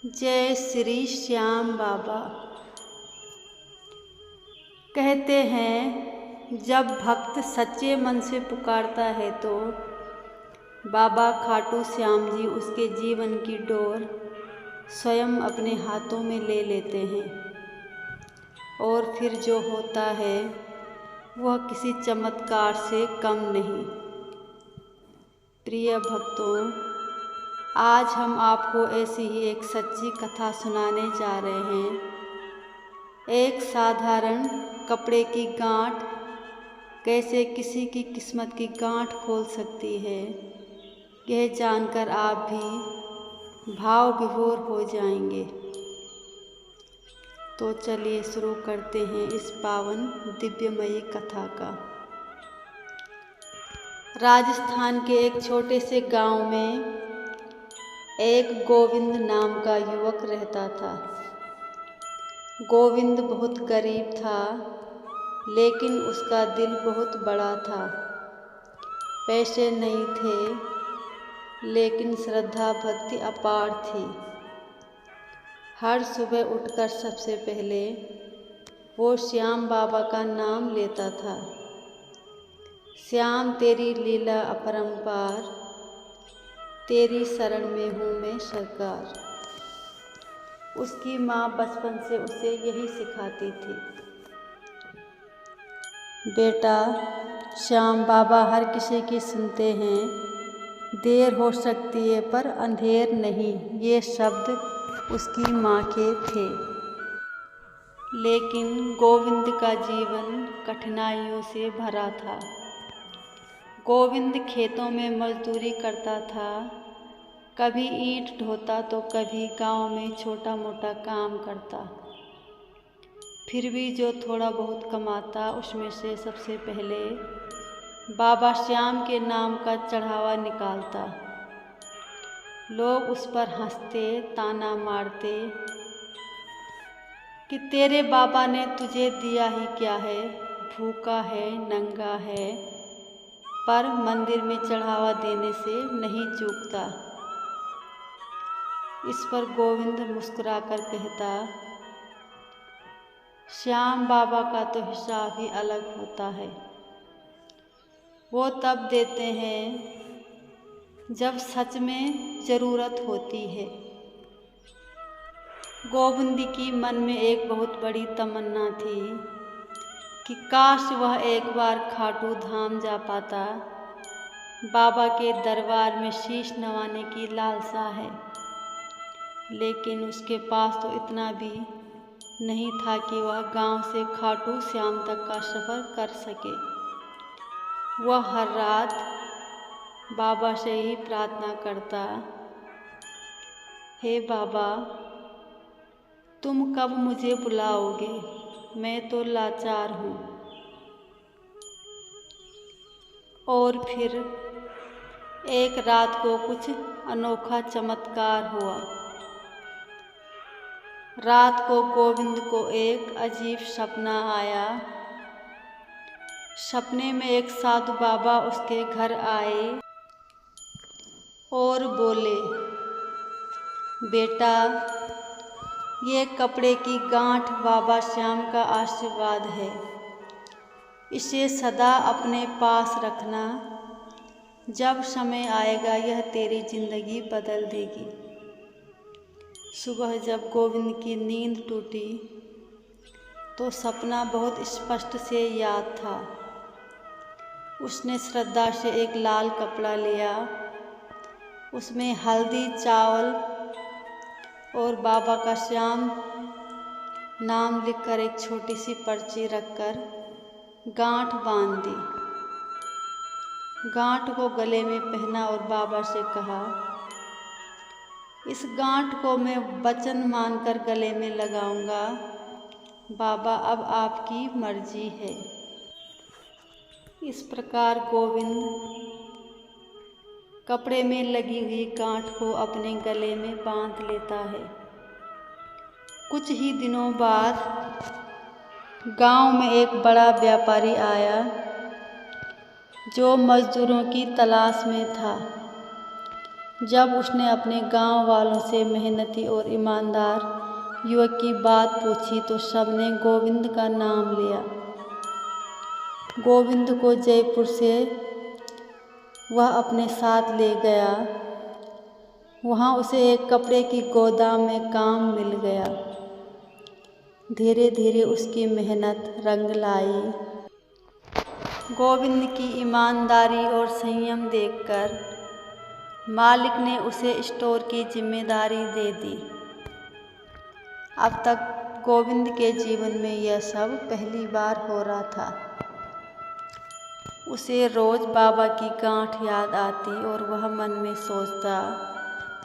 जय श्री श्याम बाबा। कहते हैं जब भक्त सच्चे मन से पुकारता है तो बाबा खाटू श्याम जी उसके जीवन की डोर स्वयं अपने हाथों में ले लेते हैं और फिर जो होता है वह किसी चमत्कार से कम नहीं। प्रिय भक्तों, आज हम आपको ऐसी ही एक सच्ची कथा सुनाने जा रहे हैं। एक साधारण कपड़े की गांठ कैसे किसी की किस्मत की गांठ खोल सकती है, यह जानकर आप भी भाव विभोर हो जाएंगे। तो चलिए शुरू करते हैं इस पावन दिव्यमयी कथा का। राजस्थान के एक छोटे से गांव में एक गोविंद नाम का युवक रहता था। गोविंद बहुत गरीब था, लेकिन उसका दिल बहुत बड़ा था। पैसे नहीं थे, लेकिन श्रद्धा भक्ति अपार थी। हर सुबह उठकर सबसे पहले वो श्याम बाबा का नाम लेता था। श्याम तेरी लीला अपरंपार, तेरी शरण में हूँ मैं सरकार। उसकी माँ बचपन से उसे यही सिखाती थी, बेटा श्याम बाबा हर किसी की सुनते हैं, देर हो सकती है पर अंधेर नहीं। ये शब्द उसकी माँ के थे। लेकिन गोविंद का जीवन कठिनाइयों से भरा था। गोविंद खेतों में मजदूरी करता था, कभी ईंट ढोता तो कभी गांव में छोटा मोटा काम करता। फिर भी जो थोड़ा बहुत कमाता उसमें से सबसे पहले बाबा श्याम के नाम का चढ़ावा निकालता। लोग उस पर हंसते, ताना मारते कि तेरे बाबा ने तुझे दिया ही क्या है, भूखा है, नंगा है, पर मंदिर में चढ़ावा देने से नहीं चूकता। इस पर गोविंद मुस्कुराकर कहता, श्याम बाबा का तो हिसाब ही अलग होता है। वो तब देते हैं जब सच में ज़रूरत होती है। गोविंद की मन में एक बहुत बड़ी तमन्ना थी कि काश वह एक बार खाटू धाम जा पाता। बाबा के दरबार में शीश नवाने की लालसा है, लेकिन उसके पास तो इतना भी नहीं था कि वह गांव से खाटू श्याम तक का सफ़र कर सके। वह हर रात बाबा से ही प्रार्थना करता, हे बाबा, तुम कब मुझे बुलाओगे, मैं तो लाचार हूँ। और फिर एक रात को कुछ अनोखा चमत्कार हुआ। रात को गोविंद को एक अजीब सपना आया। सपने में एक साधु बाबा उसके घर आए और बोले, बेटा, ये कपड़े की गांठ बाबा श्याम का आशीर्वाद है, इसे सदा अपने पास रखना। जब समय आएगा यह तेरी जिंदगी बदल देगी। सुबह जब गोविंद की नींद टूटी तो सपना बहुत स्पष्ट से याद था। उसने श्रद्धा से एक लाल कपड़ा लिया, उसमें हल्दी, चावल और बाबा का श्याम नाम लिखकर एक छोटी सी पर्ची रखकर गांठ बांध दी। गांठ को गले में पहना और बाबा से कहा, इस गांठ को मैं वचन मानकर गले में लगाऊंगा। बाबा अब आपकी मर्जी है। इस प्रकार गोविंद कपड़े में लगी हुई गांठ को अपने गले में बांध लेता है। कुछ ही दिनों बाद गांव में एक बड़ा व्यापारी आया जो मजदूरों की तलाश में था। जब उसने अपने गांव वालों से मेहनती और ईमानदार युवक की बात पूछी तो सबने गोविंद का नाम लिया। गोविंद को जयपुर से वह अपने साथ ले गया। वहाँ उसे एक कपड़े की गोदाम में काम मिल गया। धीरे धीरे उसकी मेहनत रंग लाई। गोविंद की ईमानदारी और संयम देखकर मालिक ने उसे स्टोर की जिम्मेदारी दे दी। अब तक गोविंद के जीवन में यह सब पहली बार हो रहा था। उसे रोज़ बाबा की गांठ याद आती और वह मन में सोचता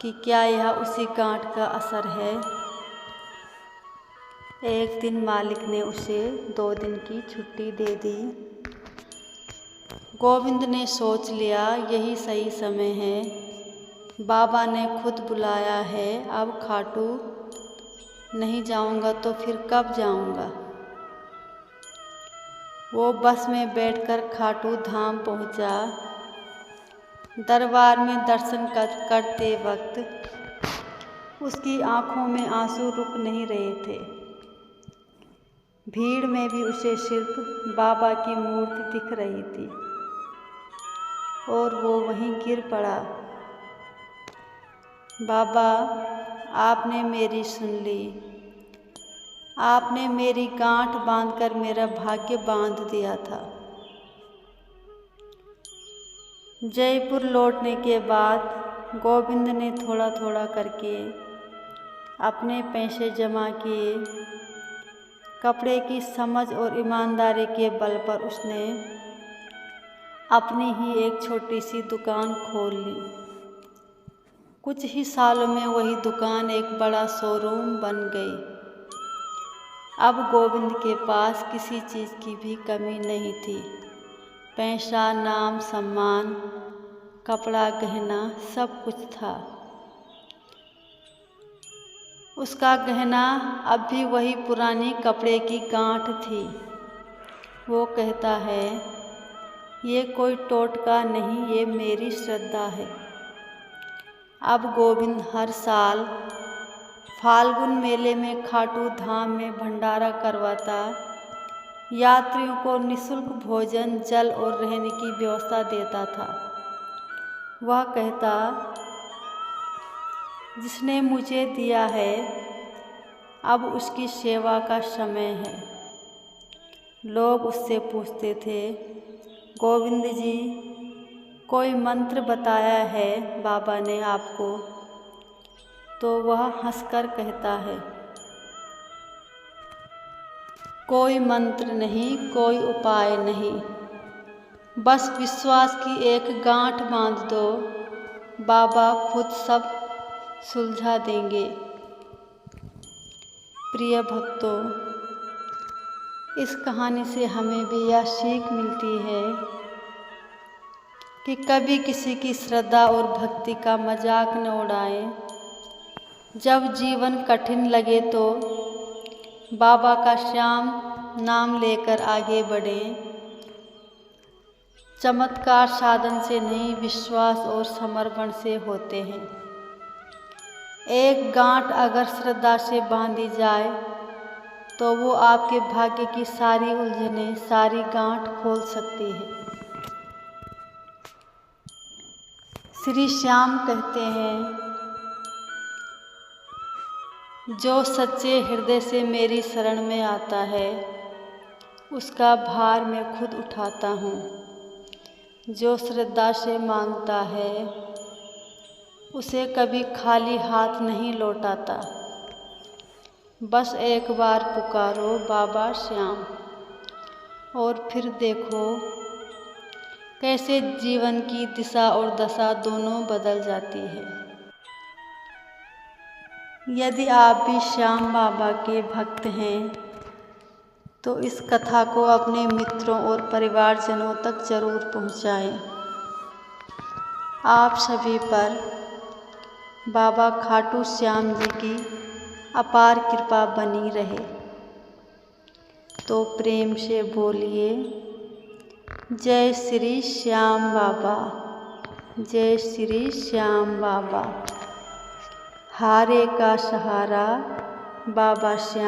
कि क्या यह उसी गांठ का असर है। एक दिन मालिक ने उसे 2 दिन की छुट्टी दे दी। गोविंद ने सोच लिया यही सही समय है। बाबा ने खुद बुलाया है, अब खाटू नहीं जाऊंगा तो फिर कब जाऊंगा। वो बस में बैठकर खाटू धाम पहुंचा। दरबार में दर्शन करते वक्त उसकी आंखों में आंसू रुक नहीं रहे थे। भीड़ में भी उसे सिर्फ बाबा की मूर्ति दिख रही थी और वो वहीं गिर पड़ा। बाबा, आपने मेरी सुन ली। आपने मेरी गांठ बांधकर मेरा भाग्य बांध दिया था। जयपुर लौटने के बाद गोविंद ने थोड़ा थोड़ा करके अपने पैसे जमा किए। कपड़े की समझ और ईमानदारी के बल पर उसने अपनी ही एक छोटी सी दुकान खोल ली। कुछ ही सालों में वही दुकान एक बड़ा शोरूम बन गई। अब गोविंद के पास किसी चीज़ की भी कमी नहीं थी। पैसा, नाम, सम्मान, कपड़ा, गहना सब कुछ था। उसका गहना अब भी वही पुरानी कपड़े की गांठ थी। वो कहता है, ये कोई टोटका नहीं, ये मेरी श्रद्धा है। अब गोविंद हर साल फाल्गुन मेले में खाटू धाम में भंडारा करवाता। यात्रियों को निःशुल्क भोजन, जल और रहने की व्यवस्था देता था। वह कहता, जिसने मुझे दिया है अब उसकी सेवा का समय है। लोग उससे पूछते थे, गोविंद जी, कोई मंत्र बताया है बाबा ने आपको? तो वह हंसकर कहता है, कोई मंत्र नहीं, कोई उपाय नहीं, बस विश्वास की एक गांठ बांध दो, बाबा खुद सब सुलझा देंगे। प्रिय भक्तों, इस कहानी से हमें भी यह सीख मिलती है कि कभी किसी की श्रद्धा और भक्ति का मजाक न उड़ाएं। जब जीवन कठिन लगे तो बाबा का श्याम नाम लेकर आगे बढ़ें। चमत्कार साधन से नहीं, विश्वास और समर्पण से होते हैं। एक गांठ अगर श्रद्धा से बांधी जाए तो वो आपके भाग्य की सारी उलझनें, सारी गांठ खोल सकती है। श्री श्याम कहते हैं, जो सच्चे हृदय से मेरी शरण में आता है उसका भार मैं खुद उठाता हूँ। जो श्रद्धा से मांगता है उसे कभी खाली हाथ नहीं लौटाता। बस एक बार पुकारो बाबा श्याम, और फिर देखो कैसे जीवन की दिशा और दशा दोनों बदल जाती है। यदि आप भी श्याम बाबा के भक्त हैं तो इस कथा को अपने मित्रों और परिवारजनों तक जरूर पहुंचाएं। आप सभी पर बाबा खाटू श्याम जी की अपार कृपा बनी रहे। तो प्रेम से बोलिए, जय श्री श्याम बाबा। जय श्री श्याम बाबा। हारे का सहारा बाबा श्याम।